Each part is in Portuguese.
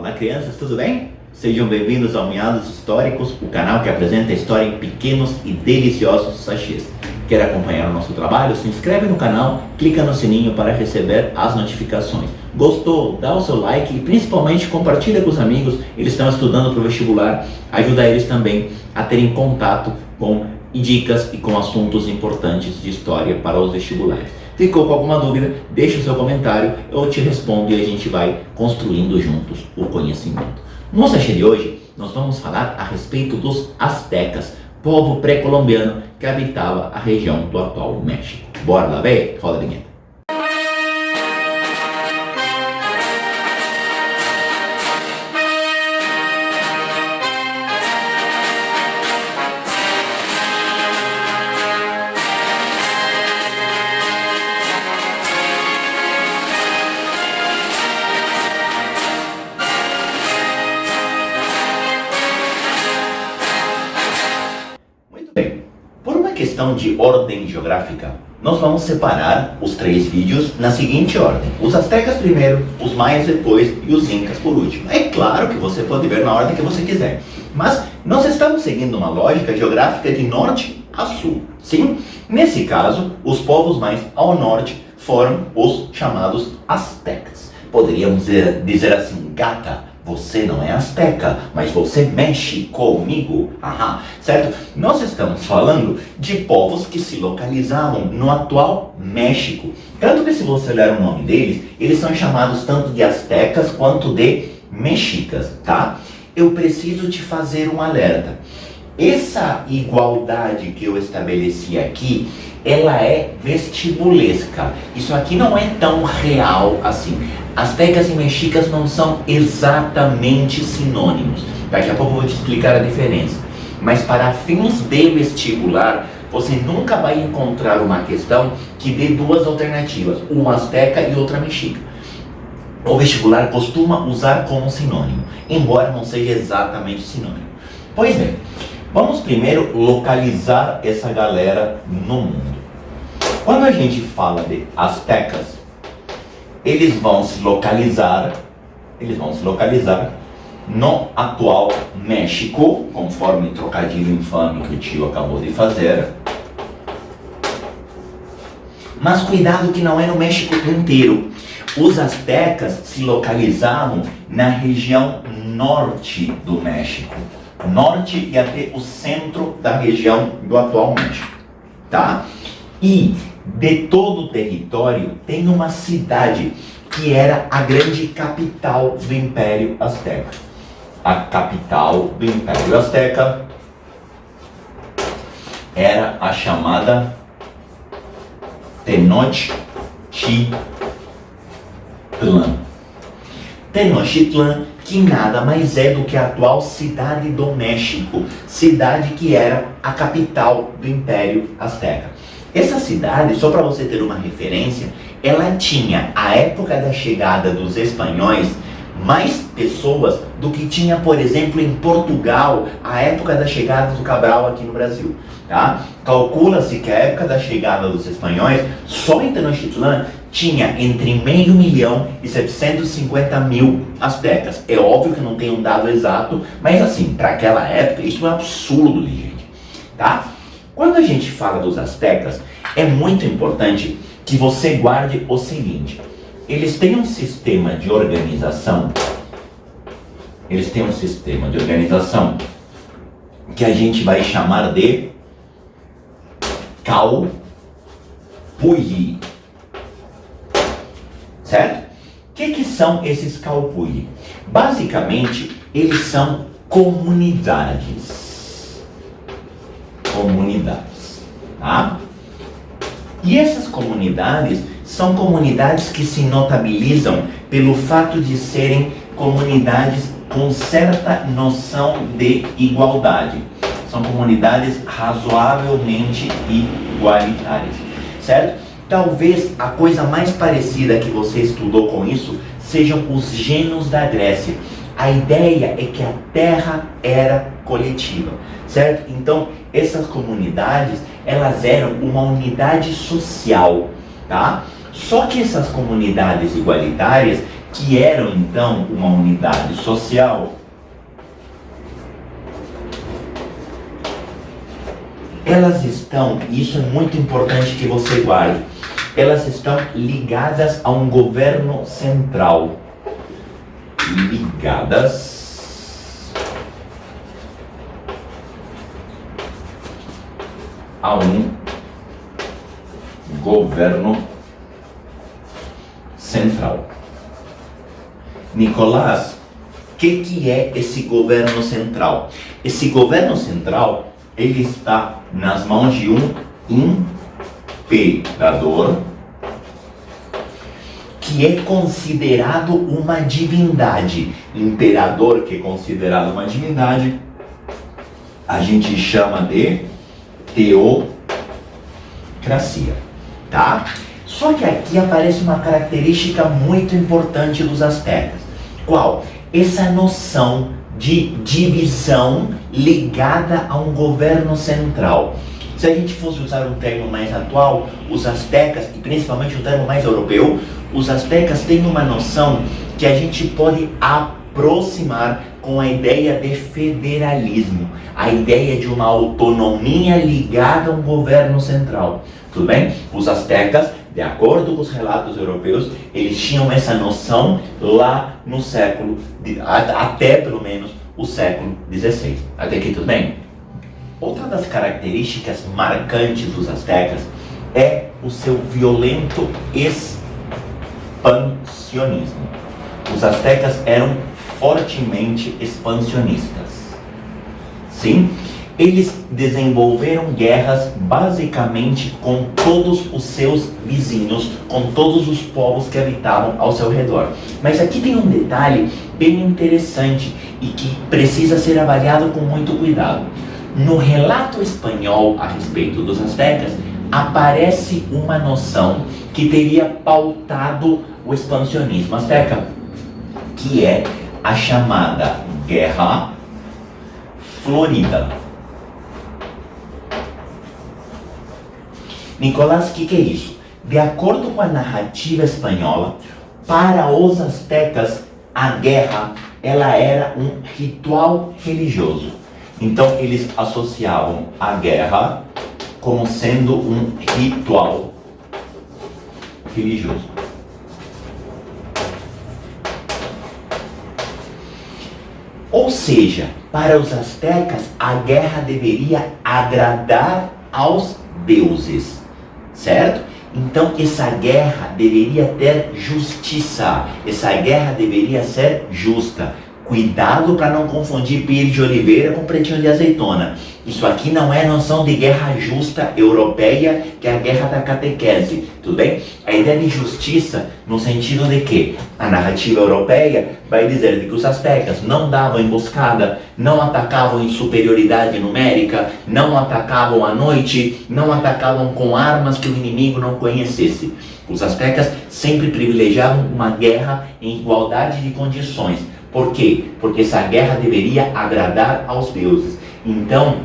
Olá crianças, tudo bem? Sejam bem-vindos ao Miados Históricos, o canal que apresenta a história em pequenos e deliciosos sachês. Quer acompanhar o nosso trabalho? Se inscreve no canal, clica no sininho para receber as notificações. Gostou? Dá o seu like e principalmente compartilha com os amigos, eles estão estudando para o vestibular, ajuda eles também a terem contato com dicas e com assuntos importantes de história para os vestibulares. Ficou com alguma dúvida? Deixa o seu comentário, eu te respondo e a gente vai construindo juntos o conhecimento. No sachê de hoje, nós vamos falar a respeito dos astecas, povo pré-colombiano que habitava a região do atual México. Bora lá ver? Roda a vinheta. Por uma questão de ordem geográfica, nós vamos separar os três vídeos na seguinte ordem: os astecas primeiro, os maias depois e os incas por último. É claro que você pode ver na ordem que você quiser, mas nós estamos seguindo uma lógica geográfica de norte a sul, sim? Nesse caso, os povos mais ao norte foram os chamados astecas. Poderíamos dizer assim: gata, você não é asteca, mas você mexe comigo. Aham, certo? Nós estamos falando de povos que se localizavam no atual México. Tanto que se você olhar o nome deles, eles são chamados tanto de astecas quanto de mexicas, tá? Eu preciso te fazer um alerta. Essa igualdade que eu estabeleci aqui, ela é vestibulesca. Isso aqui não é tão real assim. Astecas e mexicas não são exatamente sinônimos. Daqui a pouco eu vou te explicar a diferença. Mas para fins de vestibular, você nunca vai encontrar uma questão que dê duas alternativas, uma asteca e outra mexica. O vestibular costuma usar como sinônimo, embora não seja exatamente sinônimo. Pois bem, vamos primeiro localizar essa galera no mundo. Quando a gente fala de astecas, eles vão se localizar no atual México, conforme o trocadilho infame que o tio acabou de fazer. Mas cuidado que não é no México inteiro. Os astecas se localizavam na região norte do México. Norte e até o centro da região do atual México, tá? E de todo o território tem uma cidade que era a grande capital do Império Azteca. A capital do Império Azteca era a chamada Tenochtitlan. Tenochtitlan, que nada mais é do que a atual Cidade do México, cidade que era a capital do Império Azteca. Essa cidade, só para você ter uma referência, ela tinha, à época da chegada dos espanhóis, mais pessoas do que tinha, por exemplo, em Portugal, à época da chegada do Cabral aqui no Brasil. Tá? Calcula-se que à época da chegada dos espanhóis, só em Tenochtitlan tinha entre 500.000 e 750.000 astecas. É óbvio que não tem um dado exato, mas assim, para aquela época, isso é um absurdo, gente. Tá? Quando a gente fala dos astecas, é muito importante que você guarde o seguinte: eles têm um sistema de organização, que a gente vai chamar de Calpulli, certo? O que são esses Calpulli? Basicamente, eles são comunidades, tá? E essas comunidades são comunidades que se notabilizam pelo fato de serem comunidades com certa noção de igualdade. São comunidades razoavelmente igualitárias, certo? Talvez a coisa mais parecida que você estudou com isso sejam os gênios da Grécia. A ideia é que a terra era coletiva, certo? Então, essas comunidades, elas eram uma unidade social, tá? Só que essas comunidades igualitárias que eram então uma unidade social, elas estão, e isso é muito importante que você guarde, elas estão ligadas a um governo central. Ligadas a um governo central. Nicolás, o que é esse governo central? Esse governo central, ele está nas mãos de um imperador, que é considerado uma divindade. Imperador que é considerado uma divindade, a gente chama de teocracia, tá? Só que aqui aparece uma característica muito importante dos astecas. Qual? Essa noção de divisão ligada a um governo central. Se a gente fosse usar um termo mais atual, os astecas, e principalmente um termo mais europeu, os astecas têm uma noção que a gente pode aproximar com a ideia de federalismo, a ideia de uma autonomia ligada a um governo central. Tudo bem? Os astecas, de acordo com os relatos europeus, eles tinham essa noção lá no século, até pelo menos o século XVI. Até aqui tudo bem? Outra das características marcantes dos astecas é o seu violento expansionismo. Os astecas eram fortemente expansionistas. Sim? Eles desenvolveram guerras basicamente com todos os seus vizinhos, com todos os povos que habitavam ao seu redor. Mas aqui tem um detalhe bem interessante e que precisa ser avaliado com muito cuidado. No relato espanhol a respeito dos astecas, aparece uma noção que teria pautado o expansionismo asteca, que é a chamada Guerra Florida. Nicolás, o que é isso? De acordo com a narrativa espanhola, para os astecas, a guerra ela era um ritual religioso. Então, eles associavam a guerra como sendo um ritual religioso. Ou seja, para os astecas, a guerra deveria agradar aos deuses, certo? Então, essa guerra deveria ter justiça, essa guerra deveria ser justa. Cuidado para não confundir pires de oliveira com pretinho de azeitona. Isso aqui não é noção de guerra justa europeia, que é a guerra da catequese, tudo bem? A ideia de justiça no sentido de que a narrativa europeia vai dizer de que os astecas não davam emboscada, não atacavam em superioridade numérica, não atacavam à noite, não atacavam com armas que o inimigo não conhecesse. Os astecas sempre privilegiavam uma guerra em igualdade de condições. Por quê? Porque essa guerra deveria agradar aos deuses. Então,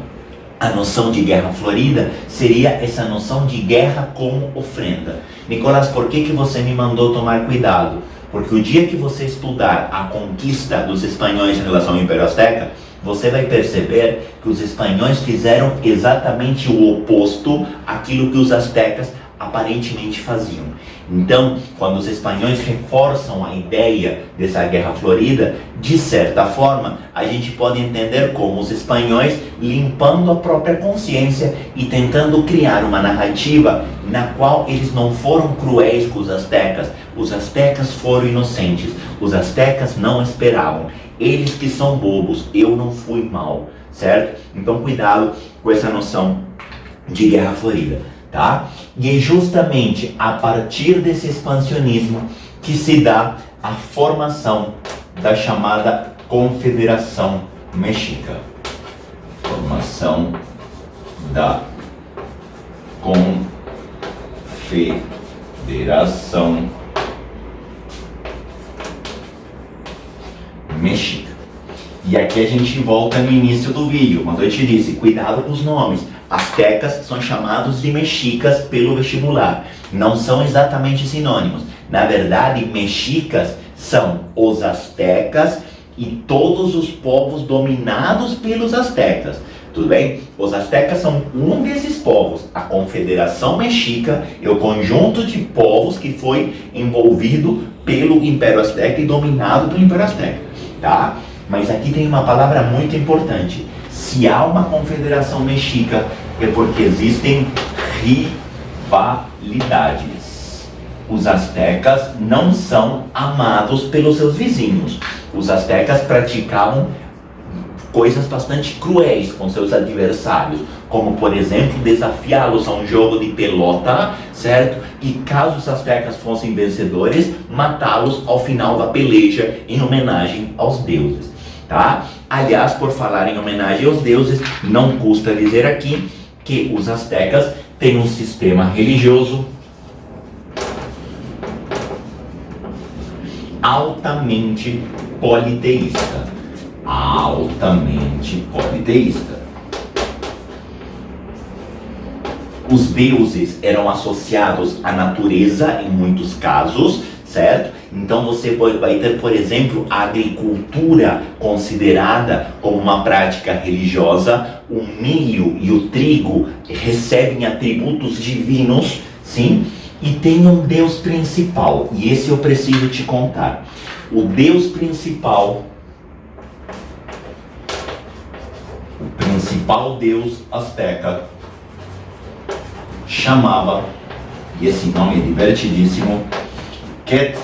a noção de guerra florida seria essa noção de guerra como ofrenda. Nicolás, por que você me mandou tomar cuidado? Porque o dia que você estudar a conquista dos espanhóis em relação ao Império Azteca, você vai perceber que os espanhóis fizeram exatamente o oposto àquilo que os astecas aparentemente faziam. Então, quando os espanhóis reforçam a ideia dessa guerra florida, de certa forma, a gente pode entender como os espanhóis limpando a própria consciência e tentando criar uma narrativa na qual eles não foram cruéis com os astecas. Os astecas foram inocentes, os astecas não esperavam. Eles que são bobos, eu não fui mal, certo? Então, cuidado com essa noção de guerra florida. Tá? E é justamente a partir desse expansionismo que se dá a formação da chamada Confederação Mexica. Formação da Confederação Mexica. E aqui a gente volta no início do vídeo, quando eu te disse, cuidado com os nomes. Astecas são chamados de mexicas pelo vestibular. Não são exatamente sinônimos. Na verdade, mexicas são os astecas e todos os povos dominados pelos astecas. Tudo bem? Os astecas são um desses povos. A Confederação Mexica é o conjunto de povos que foi envolvido pelo Império Azteca e dominado pelo Império Azteca, tá? Mas aqui tem uma palavra muito importante. Se há uma Confederação Mexica, é porque existem rivalidades. Os astecas não são amados pelos seus vizinhos. Os astecas praticavam coisas bastante cruéis com seus adversários, como por exemplo desafiá-los a um jogo de pelota, certo? E caso os astecas fossem vencedores, matá-los ao final da peleja em homenagem aos deuses, tá? Aliás, por falar em homenagem aos deuses, não custa dizer aqui que os astecas têm um sistema religioso altamente politeísta. Altamente politeísta. Os deuses eram associados à natureza em muitos casos, certo? Então você vai ter, por exemplo, a agricultura considerada como uma prática religiosa. O milho e o trigo recebem atributos divinos, sim? E tem um deus principal, e esse eu preciso te contar. O deus principal, o principal deus azteca, chamava, e esse nome é divertidíssimo, Quetzalcóatl.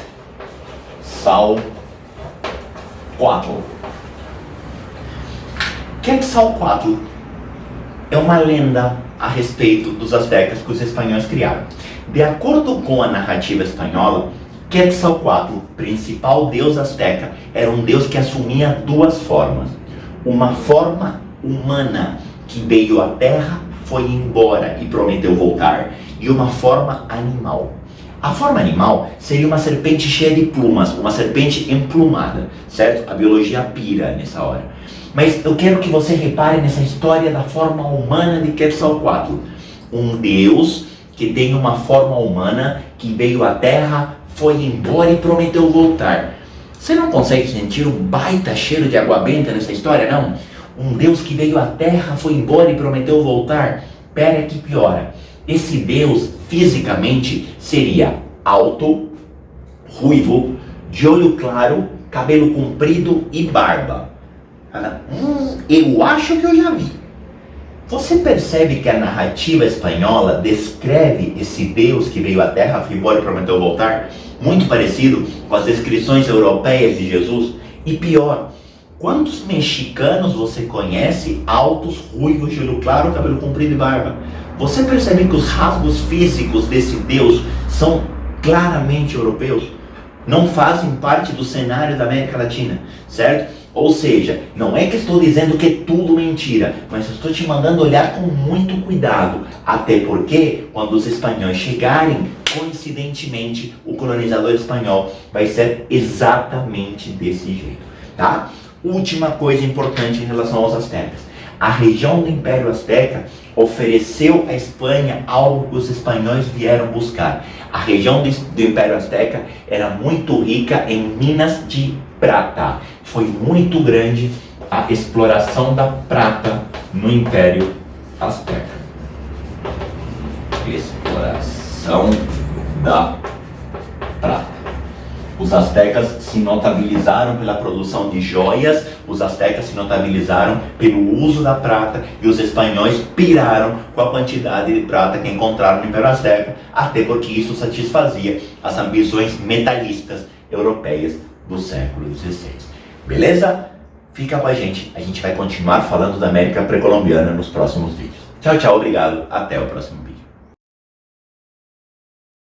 Quetzalcóatl é uma lenda a respeito dos astecas que os espanhóis criaram. De acordo com a narrativa espanhola, Quetzalcóatl, principal deus azteca, era um deus que assumia duas formas. Uma forma humana que veio à terra, foi embora e prometeu voltar, e uma forma animal. A forma animal seria uma serpente cheia de plumas, uma serpente emplumada, certo? A biologia pira nessa hora. Mas eu quero que você repare nessa história da forma humana de Quetzalcóatl. Um deus que tem uma forma humana, que veio à terra, foi embora e prometeu voltar. Você não consegue sentir um baita cheiro de água benta nessa história, não? Um Deus que veio à terra, foi embora e prometeu voltar? Pera que piora. Esse Deus, fisicamente, seria alto, ruivo, de olho claro, cabelo comprido e barba. Eu acho que eu já vi. Você percebe que a narrativa espanhola descreve esse Deus que veio à terra, foi embora e prometeu voltar? Muito parecido com as descrições europeias de Jesus? E pior, quantos mexicanos você conhece altos, ruivos, de olho claro, cabelo comprido e barba? Você percebe que os rasgos físicos desse Deus são claramente europeus? Não fazem parte do cenário da América Latina, certo? Ou seja, não é que estou dizendo que é tudo mentira, mas estou te mandando olhar com muito cuidado. Até porque, quando os espanhóis chegarem, coincidentemente, o colonizador espanhol vai ser exatamente desse jeito, tá? Última coisa importante em relação aos astecas. A região do Império Azteca ofereceu à Espanha algo que os espanhóis vieram buscar. A região do Império Azteca era muito rica em minas de prata. Foi muito grande a exploração da prata no Império Azteca. Exploração da prata. Os astecas se notabilizaram pela produção de joias, os astecas se notabilizaram pelo uso da prata e os espanhóis piraram com a quantidade de prata que encontraram no Império Azteca, até porque isso satisfazia as ambições metalistas europeias do século XVI. Beleza? Fica com a gente vai continuar falando da América pré-colombiana nos próximos vídeos. Tchau, tchau, obrigado, até o próximo.